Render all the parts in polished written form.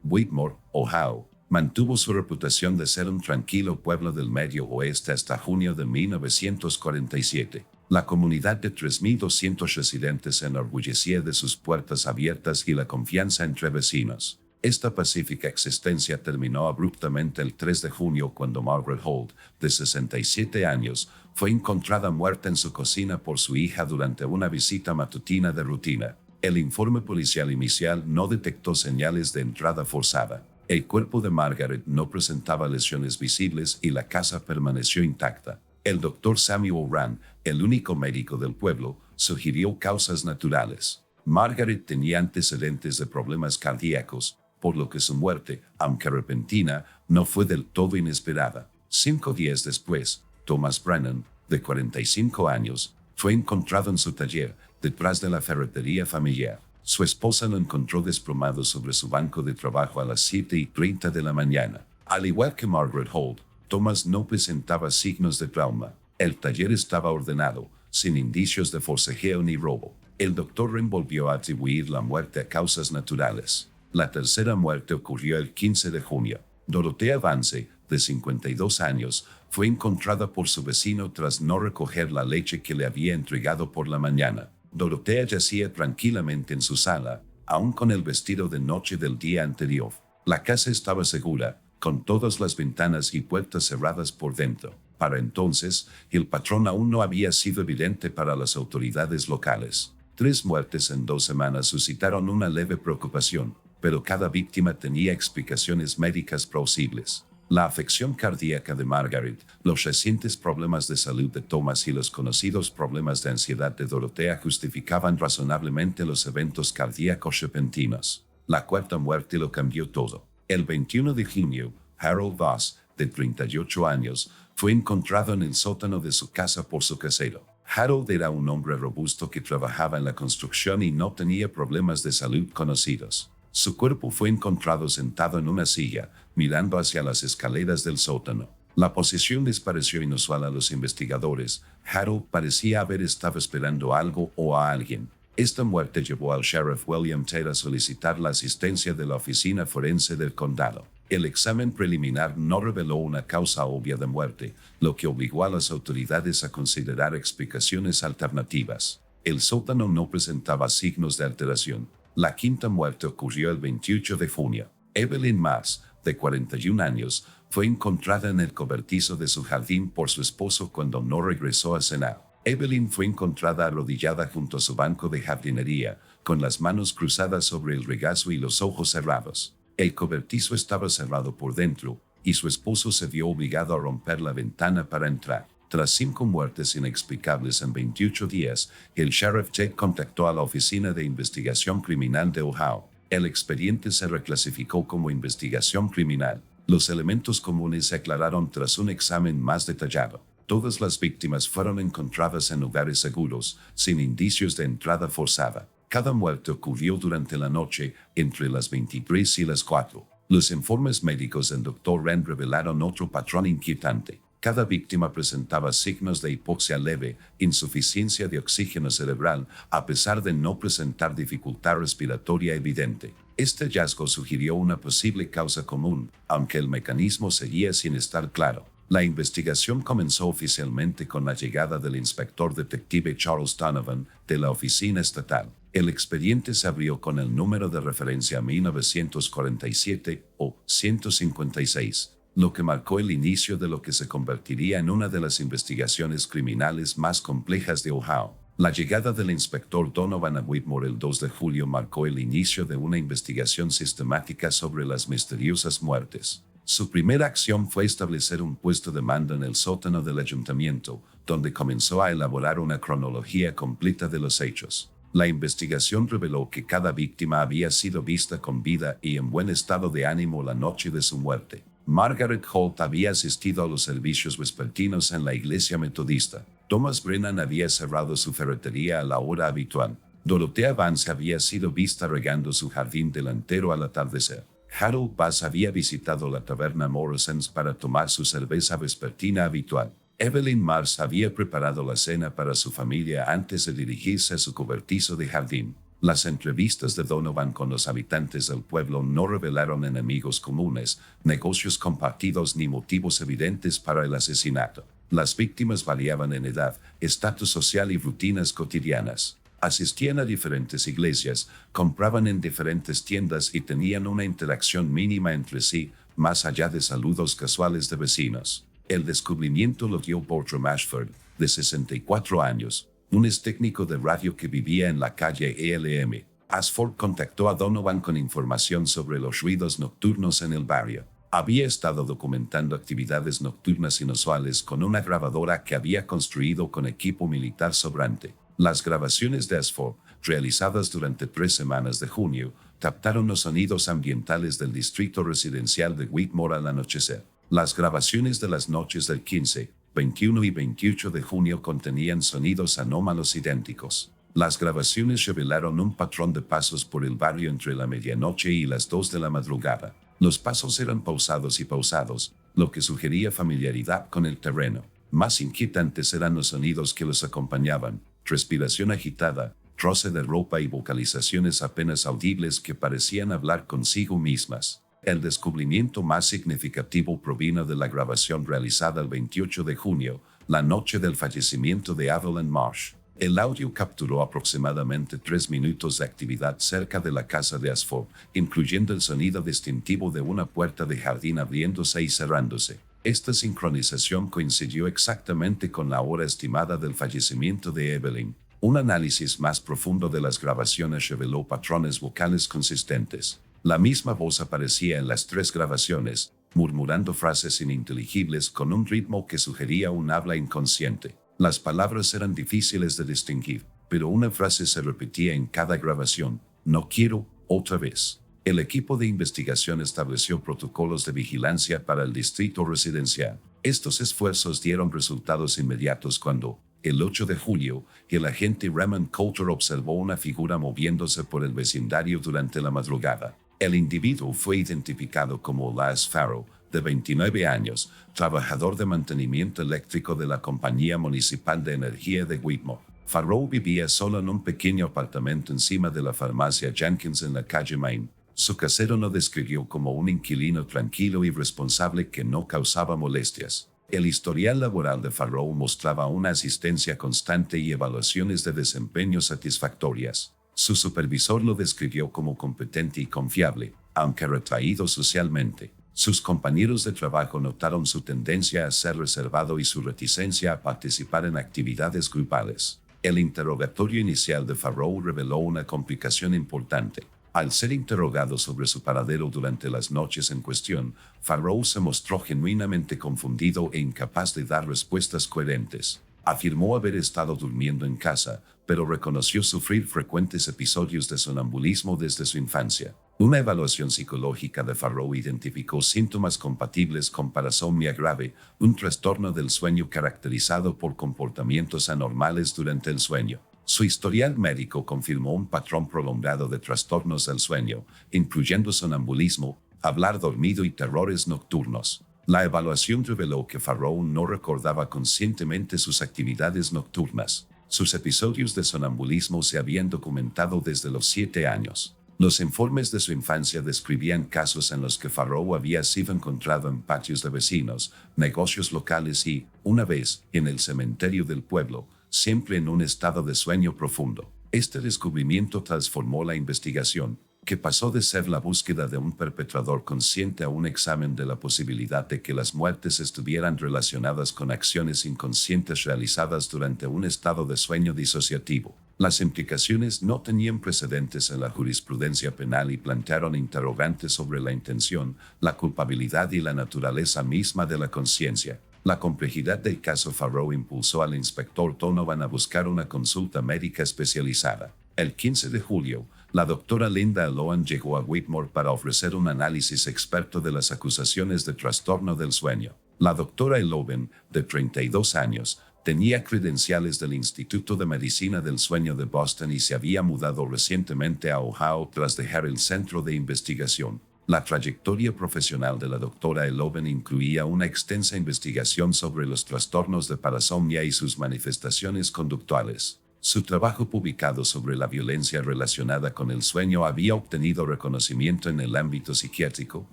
Whitmore, Ohio, mantuvo su reputación de ser un tranquilo pueblo del Medio Oeste hasta junio de 1947. La comunidad de 3.200 residentes se enorgullecía de sus puertas abiertas y la confianza entre vecinos. Esta pacífica existencia terminó abruptamente el 3 de junio cuando Margaret Holt, de 67 años, fue encontrada muerta en su cocina por su hija durante una visita matutina de rutina. El informe policial inicial no detectó señales de entrada forzada. El cuerpo de Margaret no presentaba lesiones visibles y la casa permaneció intacta. El doctor Samuel Rand, el único médico del pueblo, sugirió causas naturales. Margaret tenía antecedentes de problemas cardíacos, por lo que su muerte, aunque repentina, no fue del todo inesperada. 5 días después, Thomas Brennan, de 45 años, fue encontrado en su taller, detrás de la ferretería familiar. Su esposa lo encontró desplomado sobre su banco de trabajo a las 7:30 de la mañana. Al igual que Margaret Holt, Thomas no presentaba signos de trauma. El taller estaba ordenado, sin indicios de forcejeo ni robo. El doctor Wren volvió a atribuir la muerte a causas naturales. La tercera muerte ocurrió el 15 de junio. Dorothea Vance, de 52 años, fue encontrada por su vecino tras no recoger la leche que le había entregado por la mañana. Dorothea yacía tranquilamente en su sala, aún con el vestido de noche del día anterior. La casa estaba segura, con todas las ventanas y puertas cerradas por dentro. Para entonces, el patrón aún no había sido evidente para las autoridades locales. 3 muertes en 2 semanas suscitaron una leve preocupación, pero cada víctima tenía explicaciones médicas plausibles. La afección cardíaca de Margaret, los recientes problemas de salud de Thomas y los conocidos problemas de ansiedad de Dorothea justificaban razonablemente los eventos cardíacos repentinos. La cuarta muerte lo cambió todo. El 21 de junio, Harold Voss, de 38 años, fue encontrado en el sótano de su casa por su casero. Harold era un hombre robusto que trabajaba en la construcción y no tenía problemas de salud conocidos. Su cuerpo fue encontrado sentado en una silla, mirando hacia las escaleras del sótano. La posición les pareció inusual a los investigadores. Harold parecía haber estado esperando algo o a alguien. Esta muerte llevó al sheriff William Tate a solicitar la asistencia de la oficina forense del condado. El examen preliminar no reveló una causa obvia de muerte, lo que obligó a las autoridades a considerar explicaciones alternativas. El sótano no presentaba signos de alteración. La quinta muerte ocurrió el 28 de junio. Evelyn Mars, de 41 años, fue encontrada en el cobertizo de su jardín por su esposo cuando no regresó a cenar. Evelyn fue encontrada arrodillada junto a su banco de jardinería, con las manos cruzadas sobre el regazo y los ojos cerrados. El cobertizo estaba cerrado por dentro, y su esposo se vio obligado a romper la ventana para entrar. Tras 5 muertes inexplicables en 28 días, el sheriff Tate contactó a la Oficina de Investigación Criminal de Ohio. El expediente se reclasificó como investigación criminal. Los elementos comunes se aclararon tras un examen más detallado. Todas las víctimas fueron encontradas en lugares seguros, sin indicios de entrada forzada. Cada muerte ocurrió durante la noche, entre las 23 y las 4. Los informes médicos del Dr. Rand revelaron otro patrón inquietante. Cada víctima presentaba signos de hipoxia leve, insuficiencia de oxígeno cerebral, a pesar de no presentar dificultad respiratoria evidente. Este hallazgo sugirió una posible causa común, aunque el mecanismo seguía sin estar claro. La investigación comenzó oficialmente con la llegada del inspector detective Charles Donovan de la oficina estatal. El expediente se abrió con el número de referencia 1947 o 156. Lo que marcó el inicio de lo que se convertiría en una de las investigaciones criminales más complejas de Ohio. La llegada del inspector Donovan a Whitmore el 2 de julio marcó el inicio de una investigación sistemática sobre las misteriosas muertes. Su primera acción fue establecer un puesto de mando en el sótano del ayuntamiento, donde comenzó a elaborar una cronología completa de los hechos. La investigación reveló que cada víctima había sido vista con vida y en buen estado de ánimo la noche de su muerte. Margaret Holt había asistido a los servicios vespertinos en la iglesia metodista. Thomas Brennan había cerrado su ferretería a la hora habitual. Dorothea Vance había sido vista regando su jardín delantero al atardecer. Harold Bass había visitado la taberna Morrison's para tomar su cerveza vespertina habitual. Evelyn Mars había preparado la cena para su familia antes de dirigirse a su cobertizo de jardín. Las entrevistas de Donovan con los habitantes del pueblo no revelaron enemigos comunes, negocios compartidos ni motivos evidentes para el asesinato. Las víctimas variaban en edad, estatus social y rutinas cotidianas. Asistían a diferentes iglesias, compraban en diferentes tiendas y tenían una interacción mínima entre sí, más allá de saludos casuales de vecinos. El descubrimiento lo dio Bertram Ashford, de 64 años, un ex técnico de radio que vivía en la calle ELM. Ashford contactó a Donovan con información sobre los ruidos nocturnos en el barrio. Había estado documentando actividades nocturnas inusuales con una grabadora que había construido con equipo militar sobrante. Las grabaciones de Ashford, realizadas durante 3 semanas de junio, captaron los sonidos ambientales del distrito residencial de Whitmore al anochecer. Las grabaciones de las noches del 15, 21 y 28 de junio contenían sonidos anómalos idénticos. Las grabaciones revelaron un patrón de pasos por el barrio entre la medianoche y las 2 de la madrugada. Los pasos eran pausados y pausados, lo que sugería familiaridad con el terreno. Más inquietantes eran los sonidos que los acompañaban: respiración agitada, roce de ropa y vocalizaciones apenas audibles que parecían hablar consigo mismas. El descubrimiento más significativo provino de la grabación realizada el 28 de junio, la noche del fallecimiento de Evelyn Marsh. El audio capturó aproximadamente 3 minutos de actividad cerca de la casa de Ashford, incluyendo el sonido distintivo de una puerta de jardín abriéndose y cerrándose. Esta sincronización coincidió exactamente con la hora estimada del fallecimiento de Evelyn. Un análisis más profundo de las grabaciones reveló patrones vocales consistentes. La misma voz aparecía en las 3 grabaciones, murmurando frases ininteligibles con un ritmo que sugería un habla inconsciente. Las palabras eran difíciles de distinguir, pero una frase se repetía en cada grabación: no quiero, otra vez. El equipo de investigación estableció protocolos de vigilancia para el distrito residencial. Estos esfuerzos dieron resultados inmediatos cuando, el 8 de julio, el agente Raymond Coulter observó una figura moviéndose por el vecindario durante la madrugada. El individuo fue identificado como Lars Farrow, de 29 años, trabajador de mantenimiento eléctrico de la Compañía Municipal de Energía de Whitmore. Farrow vivía solo en un pequeño apartamento encima de la farmacia Jenkins en la calle Main. Su casero lo describió como un inquilino tranquilo y responsable que no causaba molestias. El historial laboral de Farrow mostraba una asistencia constante y evaluaciones de desempeño satisfactorias. Su supervisor lo describió como competente y confiable, aunque retraído socialmente. Sus compañeros de trabajo notaron su tendencia a ser reservado y su reticencia a participar en actividades grupales. El interrogatorio inicial de Farrow reveló una complicación importante. Al ser interrogado sobre su paradero durante las noches en cuestión, Farrow se mostró genuinamente confundido e incapaz de dar respuestas coherentes. Afirmó haber estado durmiendo en casa, pero reconoció sufrir frecuentes episodios de sonambulismo desde su infancia. Una evaluación psicológica de Farrow identificó síntomas compatibles con parasomnia grave, un trastorno del sueño caracterizado por comportamientos anormales durante el sueño. Su historial médico confirmó un patrón prolongado de trastornos del sueño, incluyendo sonambulismo, hablar dormido y terrores nocturnos. La evaluación reveló que Farrow no recordaba conscientemente sus actividades nocturnas. Sus episodios de sonambulismo se habían documentado desde los 7 años. Los informes de su infancia describían casos en los que Farrow había sido encontrado en patios de vecinos, negocios locales y, una vez, en el cementerio del pueblo, siempre en un estado de sueño profundo. Este descubrimiento transformó la investigación, que pasó de ser la búsqueda de un perpetrador consciente a un examen de la posibilidad de que las muertes estuvieran relacionadas con acciones inconscientes realizadas durante un estado de sueño disociativo. Las implicaciones no tenían precedentes en la jurisprudencia penal y plantearon interrogantes sobre la intención, la culpabilidad y la naturaleza misma de la conciencia. La complejidad del caso Farrow impulsó al inspector Donovan a buscar una consulta médica especializada. El 15 de julio, la doctora Linda Lohan llegó a Whitmore para ofrecer un análisis experto de las acusaciones de trastorno del sueño. La doctora Lohan, de 32 años, tenía credenciales del Instituto de Medicina del Sueño de Boston y se había mudado recientemente a Ohio tras dejar el centro de investigación. La trayectoria profesional de la doctora Lohan incluía una extensa investigación sobre los trastornos de parasomnia y sus manifestaciones conductuales. Su trabajo publicado sobre la violencia relacionada con el sueño había obtenido reconocimiento en el ámbito psiquiátrico,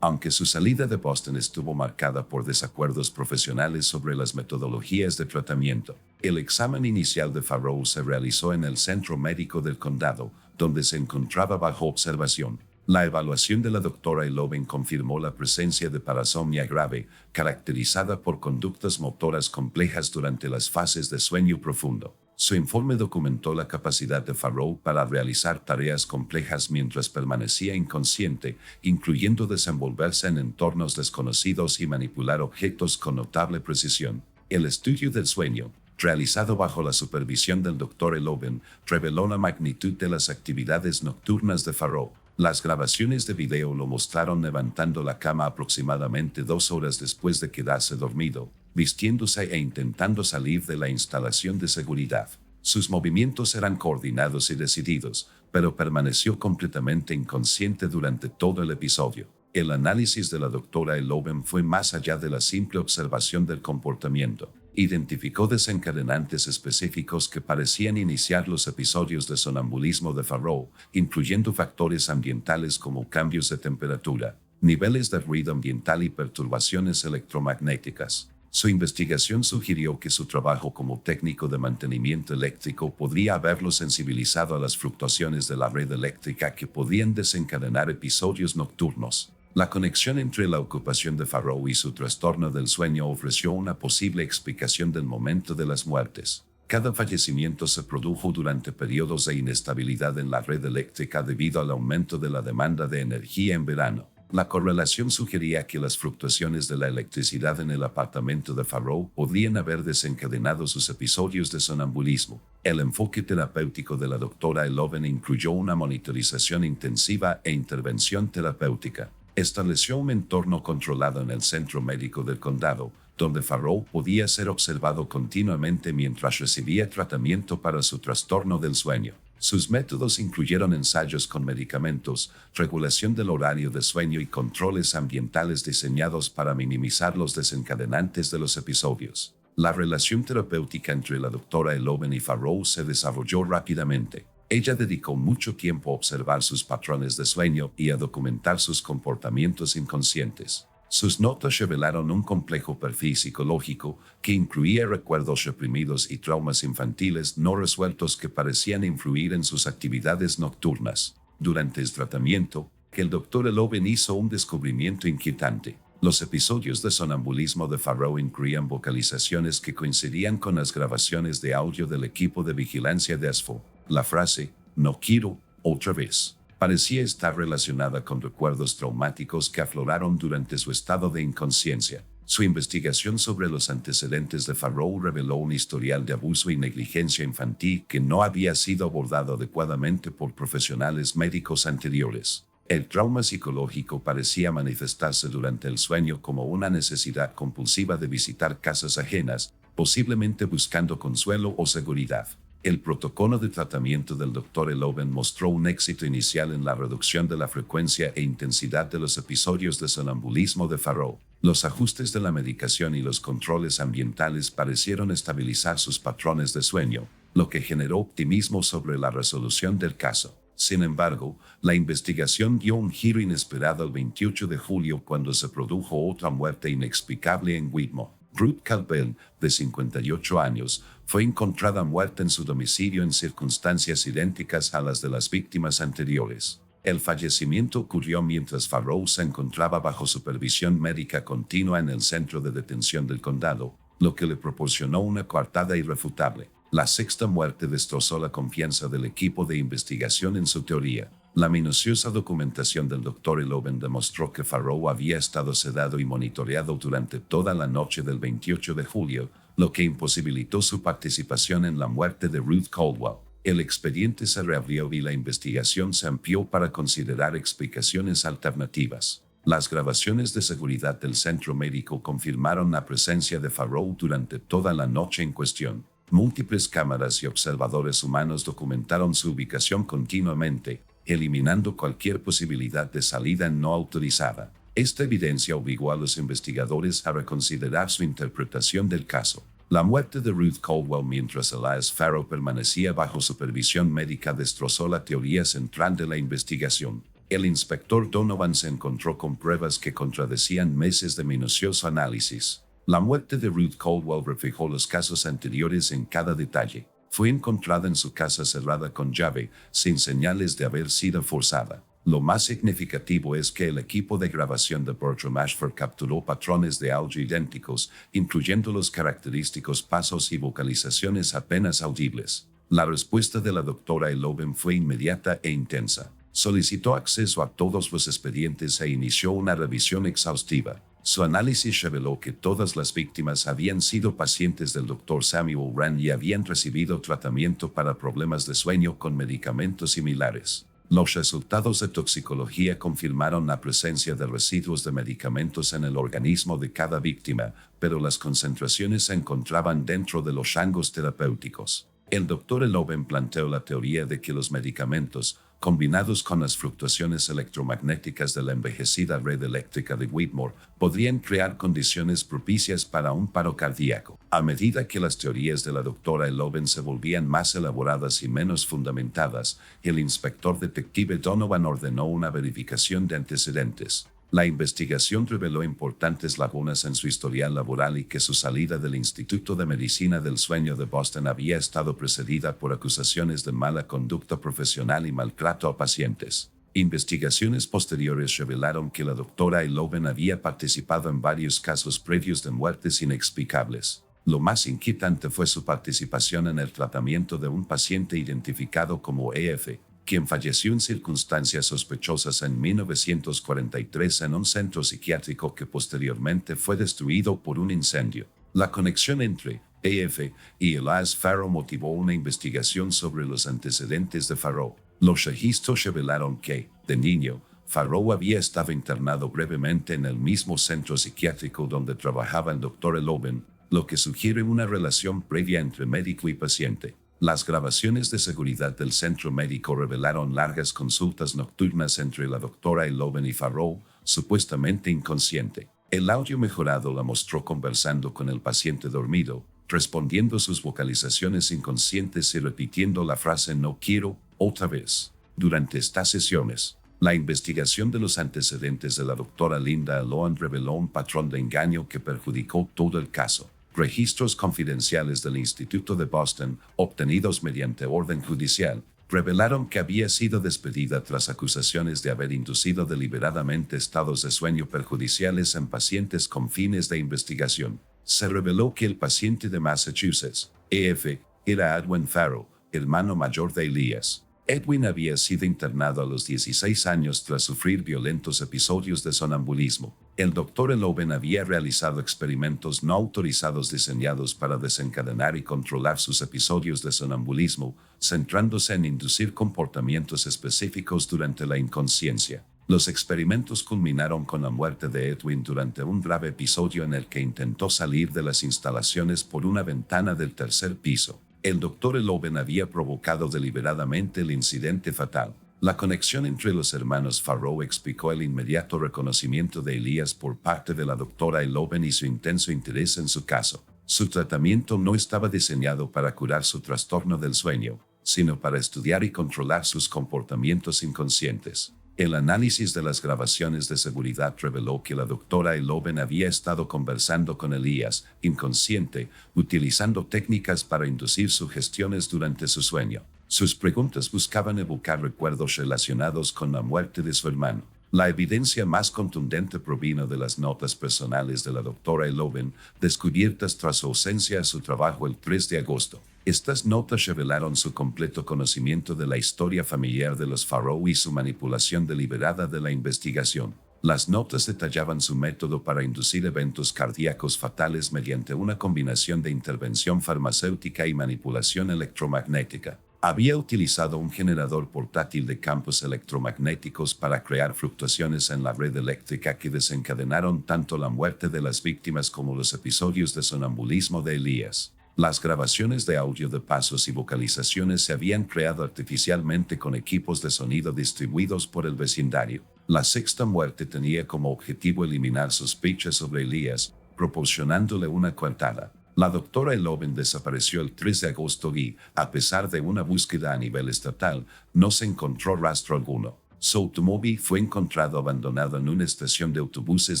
aunque su salida de Boston estuvo marcada por desacuerdos profesionales sobre las metodologías de tratamiento. El examen inicial de Farrow se realizó en el Centro Médico del Condado, donde se encontraba bajo observación. La evaluación de la doctora Eloven confirmó la presencia de parasomnia grave, caracterizada por conductas motoras complejas durante las fases de sueño profundo. Su informe documentó la capacidad de Farrow para realizar tareas complejas mientras permanecía inconsciente, incluyendo desenvolverse en entornos desconocidos y manipular objetos con notable precisión. El estudio del sueño, realizado bajo la supervisión del Dr. Eloven, reveló la magnitud de las actividades nocturnas de Farrow. Las grabaciones de video lo mostraron levantando la cama aproximadamente 2 horas después de quedarse dormido, vistiéndose e intentando salir de la instalación de seguridad. Sus movimientos eran coordinados y decididos, pero permaneció completamente inconsciente durante todo el episodio. El análisis de la doctora Eloven fue más allá de la simple observación del comportamiento. Identificó desencadenantes específicos que parecían iniciar los episodios de sonambulismo de Farrow, incluyendo factores ambientales como cambios de temperatura, niveles de ruido ambiental y perturbaciones electromagnéticas. Su investigación sugirió que su trabajo como técnico de mantenimiento eléctrico podría haberlo sensibilizado a las fluctuaciones de la red eléctrica que podían desencadenar episodios nocturnos. La conexión entre la ocupación de Farrow y su trastorno del sueño ofreció una posible explicación del momento de las muertes. Cada fallecimiento se produjo durante periodos de inestabilidad en la red eléctrica debido al aumento de la demanda de energía en verano. La correlación sugería que las fluctuaciones de la electricidad en el apartamento de Farrow podrían haber desencadenado sus episodios de sonambulismo. El enfoque terapéutico de la doctora Eloven incluyó una monitorización intensiva e intervención terapéutica. Estableció un entorno controlado en el Centro Médico del Condado, donde Farrow podía ser observado continuamente mientras recibía tratamiento para su trastorno del sueño. Sus métodos incluyeron ensayos con medicamentos, regulación del horario de sueño y controles ambientales diseñados para minimizar los desencadenantes de los episodios. La relación terapéutica entre la doctora Eloven y Farrow se desarrolló rápidamente. Ella dedicó mucho tiempo a observar sus patrones de sueño y a documentar sus comportamientos inconscientes. Sus notas revelaron un complejo perfil psicológico que incluía recuerdos reprimidos y traumas infantiles no resueltos que parecían influir en sus actividades nocturnas. Durante el tratamiento, el Dr. Eloven hizo un descubrimiento inquietante. Los episodios de sonambulismo de Farrow incluían vocalizaciones que coincidían con las grabaciones de audio del equipo de vigilancia de ASFO. La frase, "no quiero, otra vez", parecía estar relacionada con recuerdos traumáticos que afloraron durante su estado de inconsciencia. Su investigación sobre los antecedentes de Farrow reveló un historial de abuso y negligencia infantil que no había sido abordado adecuadamente por profesionales médicos anteriores. El trauma psicológico parecía manifestarse durante el sueño como una necesidad compulsiva de visitar casas ajenas, posiblemente buscando consuelo o seguridad. El protocolo de tratamiento del Dr. Eloven mostró un éxito inicial en la reducción de la frecuencia e intensidad de los episodios de sonambulismo de Farrow. Los ajustes de la medicación y los controles ambientales parecieron estabilizar sus patrones de sueño, lo que generó optimismo sobre la resolución del caso. Sin embargo, la investigación dio un giro inesperado el 28 de julio cuando se produjo otra muerte inexplicable en Whitmore. Ruth Caldwell, de 58 años, fue encontrada muerta en su domicilio en circunstancias idénticas a las de las víctimas anteriores. El fallecimiento ocurrió mientras Farrow se encontraba bajo supervisión médica continua en el centro de detención del condado, lo que le proporcionó una coartada irrefutable. La sexta muerte destrozó la confianza del equipo de investigación en su teoría. La minuciosa documentación del Dr. Eloven demostró que Farrow había estado sedado y monitoreado durante toda la noche del 28 de julio, lo que imposibilitó su participación en la muerte de Ruth Caldwell. El expediente se reabrió y la investigación se amplió para considerar explicaciones alternativas. Las grabaciones de seguridad del centro médico confirmaron la presencia de Farrow durante toda la noche en cuestión. Múltiples cámaras y observadores humanos documentaron su ubicación continuamente, eliminando cualquier posibilidad de salida no autorizada. Esta evidencia obligó a los investigadores a reconsiderar su interpretación del caso. La muerte de Ruth Caldwell mientras Elias Farrow permanecía bajo supervisión médica destrozó la teoría central de la investigación. El inspector Donovan se encontró con pruebas que contradecían meses de minucioso análisis. La muerte de Ruth Caldwell reflejó los casos anteriores en cada detalle. Fue encontrada en su casa cerrada con llave, sin señales de haber sido forzada. Lo más significativo es que el equipo de grabación de Bertram Ashford capturó patrones de audio idénticos, incluyendo los característicos pasos y vocalizaciones apenas audibles. La respuesta de la doctora Eloven fue inmediata e intensa. Solicitó acceso a todos los expedientes e inició una revisión exhaustiva. Su análisis reveló que todas las víctimas habían sido pacientes del Dr. Samuel Rand y habían recibido tratamiento para problemas de sueño con medicamentos similares. Los resultados de toxicología confirmaron la presencia de residuos de medicamentos en el organismo de cada víctima, pero las concentraciones se encontraban dentro de los rangos terapéuticos. El Dr. Eloven planteó la teoría de que los medicamentos, combinados con las fluctuaciones electromagnéticas de la envejecida red eléctrica de Whitmore, podrían crear condiciones propicias para un paro cardíaco. A medida que las teorías de la doctora Eloven se volvían más elaboradas y menos fundamentadas, el inspector detective Donovan ordenó una verificación de antecedentes. La investigación reveló importantes lagunas en su historial laboral y que su salida del Instituto de Medicina del Sueño de Boston había estado precedida por acusaciones de mala conducta profesional y maltrato a pacientes. Investigaciones posteriores revelaron que la doctora Eloven había participado en varios casos previos de muertes inexplicables. Lo más inquietante fue su participación en el tratamiento de un paciente identificado como EF, quien falleció en circunstancias sospechosas en 1943 en un centro psiquiátrico que posteriormente fue destruido por un incendio. La conexión entre EF y Elias Farrow motivó una investigación sobre los antecedentes de Farrow. Los registros revelaron que, de niño, Farrow había estado internado brevemente en el mismo centro psiquiátrico donde trabajaba el Dr. Eloven, lo que sugiere una relación previa entre médico y paciente. Las grabaciones de seguridad del centro médico revelaron largas consultas nocturnas entre la doctora Eloven y Farrow, supuestamente inconsciente. El audio mejorado la mostró conversando con el paciente dormido, respondiendo sus vocalizaciones inconscientes y repitiendo la frase "no quiero" otra vez. Durante estas sesiones, la investigación de los antecedentes de la doctora Linda Eloven reveló un patrón de engaño que perjudicó todo el caso. Registros confidenciales del Instituto de Boston, obtenidos mediante orden judicial, revelaron que había sido despedida tras acusaciones de haber inducido deliberadamente estados de sueño perjudiciales en pacientes con fines de investigación. Se reveló que el paciente de Massachusetts, EF, era Edwin Farrow, hermano mayor de Elias. Edwin había sido internado a los 16 años tras sufrir violentos episodios de sonambulismo. El Dr. Eloven había realizado experimentos no autorizados diseñados para desencadenar y controlar sus episodios de sonambulismo, centrándose en inducir comportamientos específicos durante la inconsciencia. Los experimentos culminaron con la muerte de Edwin durante un grave episodio en el que intentó salir de las instalaciones por una ventana del tercer piso. El Dr. Eloven había provocado deliberadamente el incidente fatal. La conexión entre los hermanos Farrow explicó el inmediato reconocimiento de Elias por parte de la doctora Eloven y su intenso interés en su caso. Su tratamiento no estaba diseñado para curar su trastorno del sueño, sino para estudiar y controlar sus comportamientos inconscientes. El análisis de las grabaciones de seguridad reveló que la doctora Eloven había estado conversando con Elias, inconsciente, utilizando técnicas para inducir sugestiones durante su sueño. Sus preguntas buscaban evocar recuerdos relacionados con la muerte de su hermano. La evidencia más contundente provino de las notas personales de la doctora Eloven, descubiertas tras su ausencia a su trabajo el 3 de agosto. Estas notas revelaron su completo conocimiento de la historia familiar de los Farrow y su manipulación deliberada de la investigación. Las notas detallaban su método para inducir eventos cardíacos fatales mediante una combinación de intervención farmacéutica y manipulación electromagnética. Había utilizado un generador portátil de campos electromagnéticos para crear fluctuaciones en la red eléctrica que desencadenaron tanto la muerte de las víctimas como los episodios de sonambulismo de Elias. Las grabaciones de audio de pasos y vocalizaciones se habían creado artificialmente con equipos de sonido distribuidos por el vecindario. La sexta muerte tenía como objetivo eliminar sospechas sobre Elias, proporcionándole una coartada. La doctora Eloven desapareció el 3 de agosto y, a pesar de una búsqueda a nivel estatal, no se encontró rastro alguno. Su automóvil fue encontrado abandonado en una estación de autobuses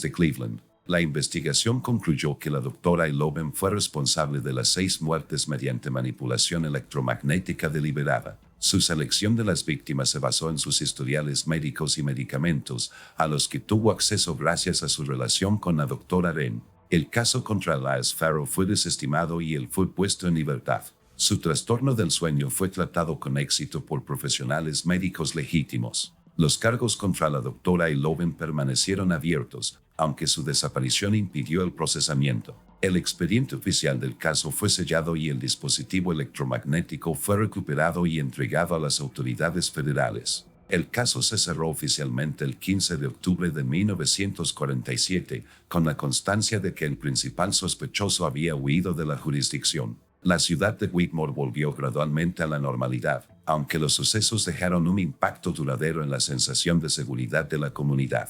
de Cleveland. La investigación concluyó que la doctora Eloven fue responsable de las 6 muertes mediante manipulación electromagnética deliberada. Su selección de las víctimas se basó en sus historiales médicos y medicamentos, a los que tuvo acceso gracias a su relación con la doctora Wren. El caso contra Elias Farrow fue desestimado y él fue puesto en libertad. Su trastorno del sueño fue tratado con éxito por profesionales médicos legítimos. Los cargos contra la doctora Eloven permanecieron abiertos, aunque su desaparición impidió el procesamiento. El expediente oficial del caso fue sellado y el dispositivo electromagnético fue recuperado y entregado a las autoridades federales. El caso se cerró oficialmente el 15 de octubre de 1947, con la constancia de que el principal sospechoso había huido de la jurisdicción. La ciudad de Whitmore volvió gradualmente a la normalidad, aunque los sucesos dejaron un impacto duradero en la sensación de seguridad de la comunidad.